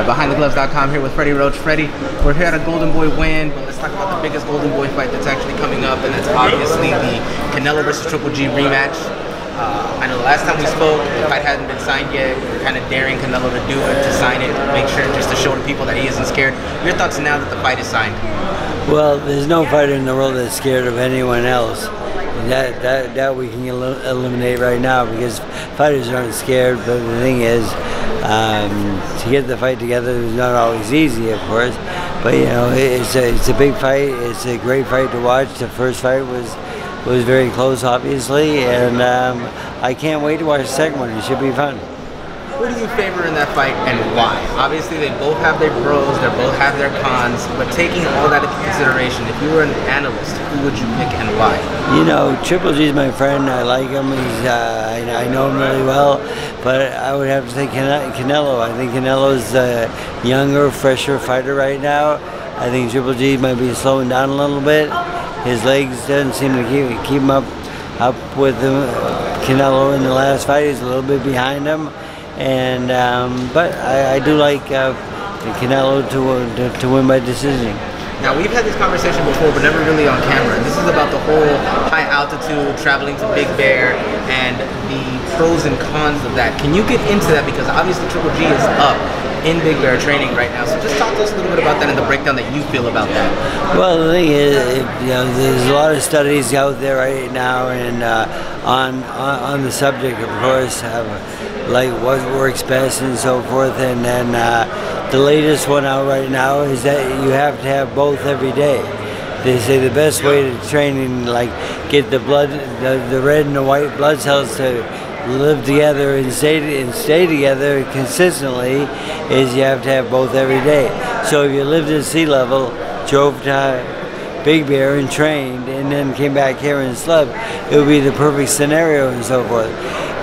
BehindTheGloves.com here with Freddie, Roach, Freddy. We're here at a Golden Boy win, but let's talk about the biggest Golden Boy fight that's actually coming up, and that's obviously the Canelo versus Triple G rematch. I know the last time we spoke, the fight hadn't been signed yet. We were kind of daring Canelo to do it, to sign it, to make sure, just to show the people that he isn't scared. Your thoughts now that the fight is signed? Well, there's no fighter in the world that's scared of anyone else. That we can eliminate right now, because fighters aren't scared. But the thing is, to get the fight together is not always easy, of course. But you know, it's a big fight. It's a great fight to watch. The first fight was very close, obviously, and I can't wait to watch the second one. It should be fun. Who do you favor in that fight and why? Obviously, they both have their pros, they both have their cons, but taking all that into consideration, if you were an analyst, who would you pick and why? You know, Triple G's my friend. I like him. I know him really well, but I would have to say Canelo. I think Canelo's a younger, fresher fighter right now. I think Triple G might be slowing down a little bit. His legs doesn't seem to keep him up with Canelo in the last fight. He's a little bit behind him. And but I do like Canelo to win by decision. Now, we've had this conversation before, but never really on camera. And this is about the whole high altitude, traveling to Big Bear, and the pros and cons of that. Can you get into that? Because obviously Triple G is up in Big Bear training right now. So just talk to us a little bit about that and the breakdown that you feel about that. Well, the thing is, you know, there's a lot of studies out there right now, and on the subject, of course, like what works best and so forth. And then the latest one out right now is that you have to have both every day. They say the best way to train and like get the blood, the red and the white blood cells to live together and stay together consistently is you have to have both every day. So if you lived at sea level, drove to Big Bear and trained, and then came back here and slept, it would be the perfect scenario and so forth.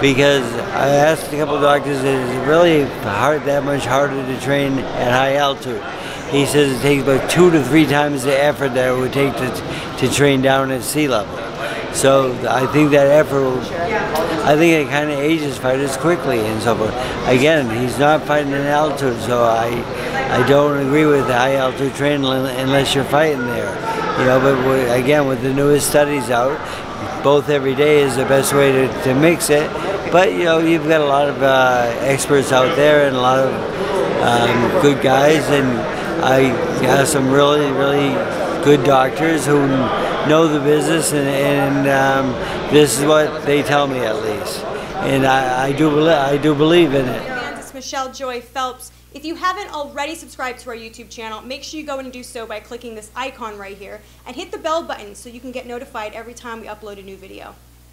Because I asked a couple of doctors, is it really that much harder to train at high altitude? He says it takes about 2 to 3 times the effort that it would take to train down at sea level. So I think that effort, I think it kind of ages fighters quickly and so forth. Again, he's not fighting in altitude, so I don't agree with the high altitude training unless you're fighting there. You know, but again, with the newest studies out, both every day is the best way to mix it. But you know, you've got a lot of experts out there and a lot of good guys, and I have some really good doctors who know the business, and this is what they tell me at least, and I do believe in it. It's Michelle Joy Phelps. If you haven't already subscribed to our YouTube channel, make sure you go and do so by clicking this icon right here and hit the bell button so you can get notified every time we upload a new video.